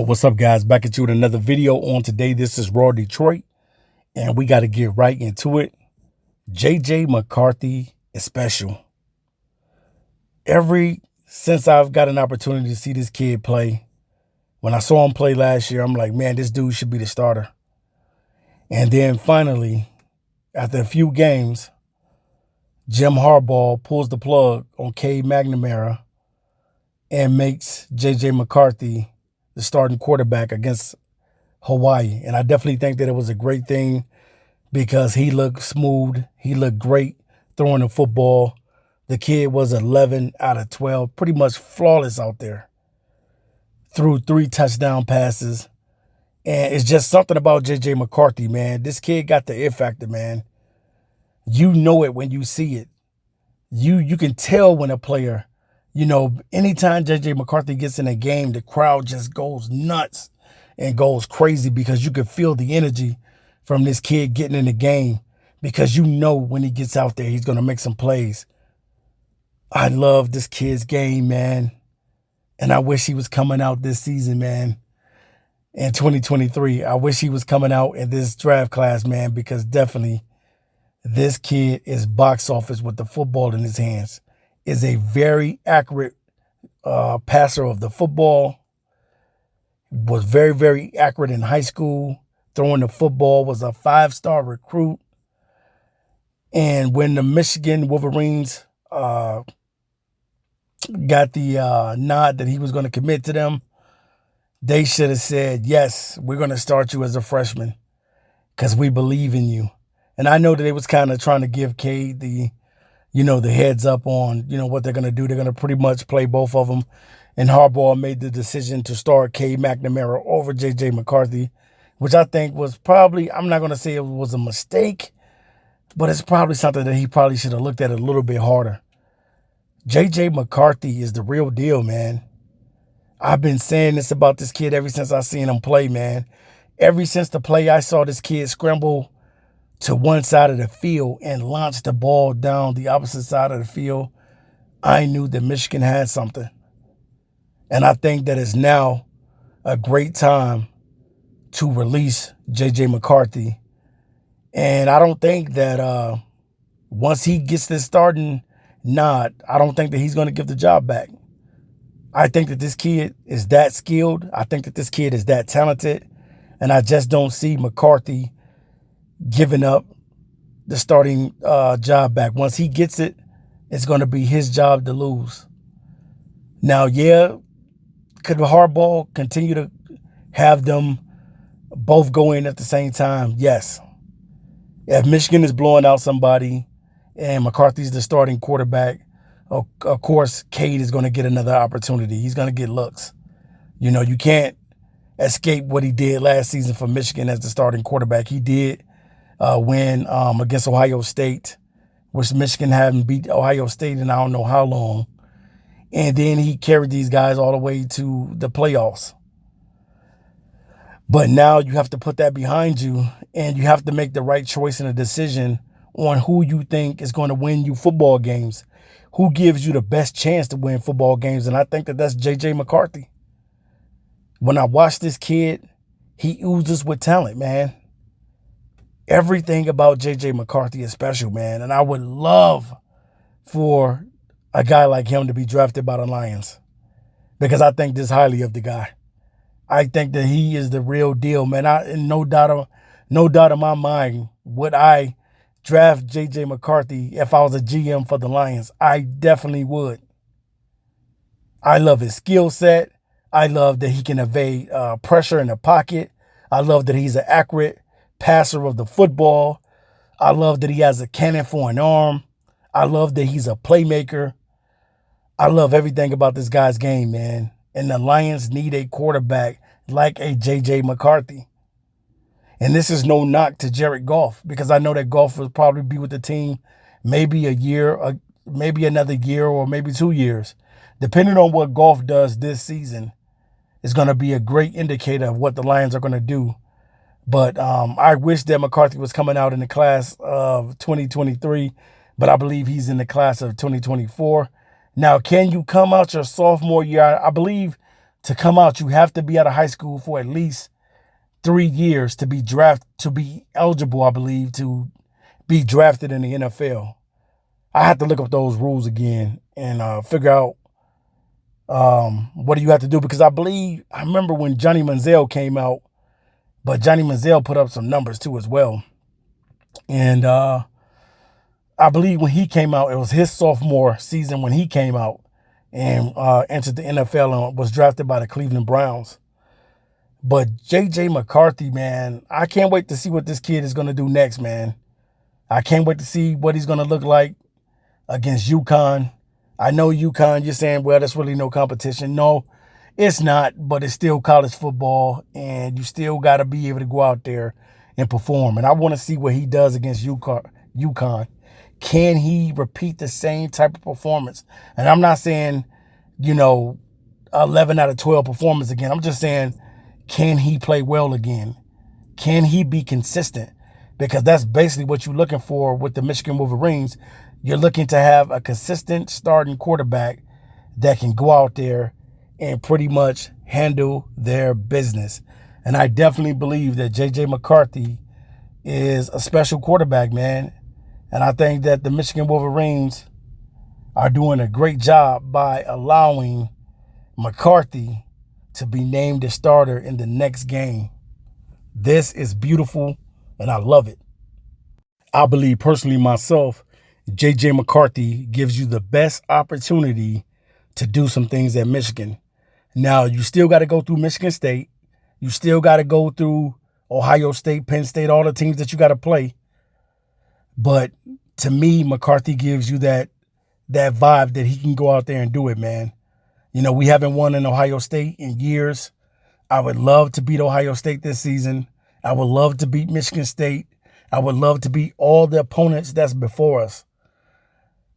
What's up, guys? Back at you with another video on today. This is Raw Detroit, and we got to get right into it. JJ McCarthy is special. Since I've got an opportunity to see this kid play, when I saw him play last year, I'm like, man, this dude should be the starter. And then finally, after a few games, Jim Harbaugh pulls the plug on Cade McNamara and makes JJ McCarthy the starting quarterback against Hawaii. And I definitely think that it was a great thing because he looked smooth. He looked great throwing the football. The kid was 11 out of 12, pretty much flawless out there. Threw 3 touchdown passes. And it's just something about JJ McCarthy, man. This kid got the it factor, man. You know it when you see it. You can tell when a player, anytime JJ McCarthy gets in a game, the crowd just goes nuts and goes crazy because you can feel the energy from this kid getting in the game because you know when he gets out there, he's going to make some plays. I love this kid's game, man. And I wish he was coming out this season, man. In 2023, I wish he was coming out in this draft class, man, because definitely this kid is box office with the football in his hands. Is a very accurate passer of the football. Was very, very accurate in high school. Throwing the football, was a 5-star recruit. And when the Michigan Wolverines got the nod that he was going to commit to them, they should have said, yes, we're going to start you as a freshman because we believe in you. And I know that they was kind of trying to give Cade the heads up on, what they're going to do. They're going to pretty much play both of them. And Harbaugh made the decision to start Cade McNamara over JJ McCarthy, which I think was probably, I'm not going to say it was a mistake, but it's probably something that he probably should have looked at a little bit harder. JJ McCarthy is the real deal, man. I've been saying this about this kid ever since I seen him play, man. Ever since the play I saw this kid scramble to one side of the field and launch the ball down the opposite side of the field, I knew that Michigan had something. And I think that it's now a great time to release JJ McCarthy. And I don't think that once he gets this starting nod, I don't think that he's going to give the job back. I think that this kid is that skilled. I think that this kid is that talented. And I just don't see McCarthy giving up the starting job back. Once he gets it, it's going to be his job to lose. Now, yeah, could Harbaugh continue to have them both go in at the same time? Yes. If Michigan is blowing out somebody and McCarthy's the starting quarterback, of course, Cade is going to get another opportunity. He's going to get looks. You can't escape what he did last season for Michigan as the starting quarterback. He did win against Ohio State, which Michigan hadn't beat Ohio State in I don't know how long. And then he carried these guys all the way to the playoffs. But now you have to put that behind you, and you have to make the right choice and a decision on who you think is going to win you football games, who gives you the best chance to win football games. And I think that that's JJ McCarthy. When I watch this kid, he oozes with talent, man. Everything about JJ McCarthy is special, man. And I would love for a guy like him to be drafted by the Lions because I think this highly of the guy. I think that he is the real deal, man. No doubt in my mind would I draft JJ McCarthy if I was a GM for the Lions. I definitely would. I love his skill set. I love that he can evade pressure in the pocket. I love that he's an accurate passer of the football. I love that he has a cannon for an arm. I love that he's a playmaker. I love everything about this guy's game, man. And the Lions need a quarterback like a JJ McCarthy. And this is no knock to Jared Goff because I know that Goff will probably be with the team maybe a year, maybe another year, or maybe 2 years. Depending on what Goff does this season is going to be a great indicator of what the Lions are going to do. But I wish that McCarthy was coming out in the class of 2023, but I believe he's in the class of 2024. Now, can you come out your sophomore year? I believe to come out, you have to be out of high school for at least 3 years to be eligible, I believe, to be drafted in the NFL. I have to look up those rules again and figure out what do you have to do, because I remember when Johnny Manziel came out, but Johnny Manziel put up some numbers too as well. And I believe when he came out, it was his sophomore season when he came out and entered the NFL and was drafted by the Cleveland Browns. But JJ McCarthy, man, I can't wait to see what this kid is going to do next, man. I can't wait to see what he's going to look like against UConn. I know UConn, you're saying, well, that's really no competition. No, it's not, but it's still college football, and you still got to be able to go out there and perform. And I want to see what he does against UConn. Can he repeat the same type of performance? And I'm not saying, 11 out of 12 performance again. I'm just saying, can he play well again? Can he be consistent? Because that's basically what you're looking for with the Michigan Wolverines. You're looking to have a consistent starting quarterback that can go out there and pretty much handle their business. And I definitely believe that JJ McCarthy is a special quarterback, man. And I think that the Michigan Wolverines are doing a great job by allowing McCarthy to be named the starter in the next game. This is beautiful, and I love it. I believe personally myself, JJ McCarthy gives you the best opportunity to do some things at Michigan. Now, you still got to go through Michigan State. You still got to go through Ohio State, Penn State, all the teams that you got to play. But to me, McCarthy gives you that vibe that he can go out there and do it, man. We haven't won in Ohio State in years. I would love to beat Ohio State this season. I would love to beat Michigan State. I would love to beat all the opponents that's before us.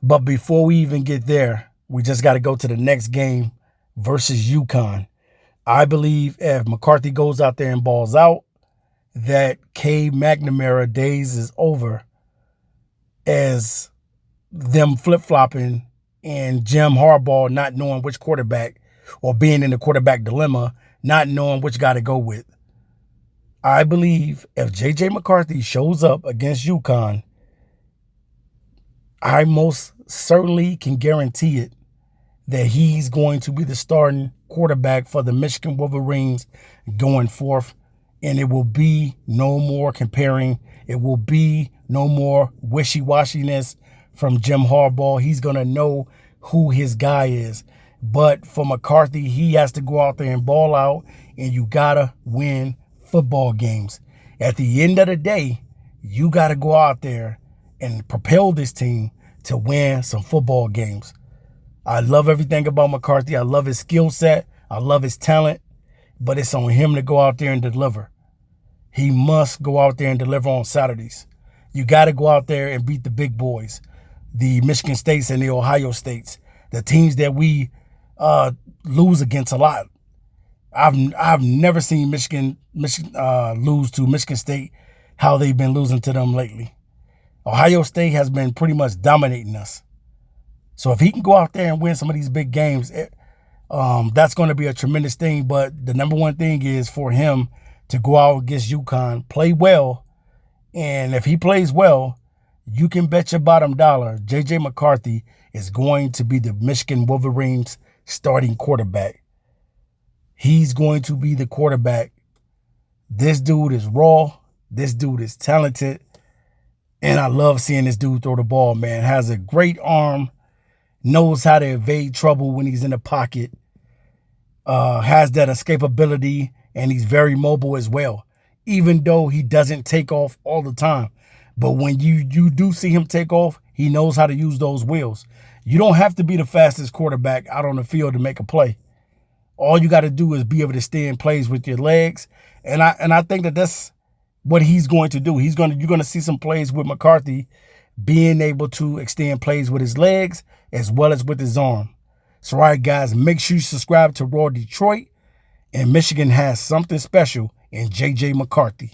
But before we even get there, we just got to go to the next game versus UConn. I believe if McCarthy goes out there and balls out, that Cade McNamara days is over, as them flip-flopping and Jim Harbaugh not knowing which quarterback, or being in the quarterback dilemma, not knowing which guy to go with. I believe if JJ McCarthy shows up against UConn, I most certainly can guarantee it that he's going to be the starting quarterback for the Michigan Wolverines going forth. And it will be no more comparing. It will be no more wishy-washiness from Jim Harbaugh. He's going to know who his guy is. But for McCarthy, he has to go out there and ball out, and you got to win football games. At the end of the day, you got to go out there and propel this team to win some football games. I love everything about McCarthy. I love his skill set. I love his talent. But it's on him to go out there and deliver. He must go out there and deliver on Saturdays. You got to go out there and beat the big boys, the Michigan States and the Ohio States, the teams that we lose against a lot. I've never seen Michigan lose to Michigan State how they've been losing to them lately. Ohio State has been pretty much dominating us. So if he can go out there and win some of these big games, that's going to be a tremendous thing. But the number one thing is for him to go out against UConn, play well. And if he plays well, you can bet your bottom dollar JJ McCarthy is going to be the Michigan Wolverines starting quarterback. He's going to be the quarterback. This dude is raw. This dude is talented. And I love seeing this dude throw the ball, man. Has a great arm. Knows how to evade trouble when he's in the pocket. Has that escapability. And he's very mobile as well. Even though he doesn't take off all the time. But when you do see him take off, he knows how to use those wheels. You don't have to be the fastest quarterback out on the field to make a play. All you got to do is be able to stay in plays with your legs. And I think that that's what he's going to do. You're going to see some plays with McCarthy being able to extend plays with his legs as well as with his arm. So, all right, guys, make sure you subscribe to Raw Detroit. And Michigan has something special in JJ McCarthy.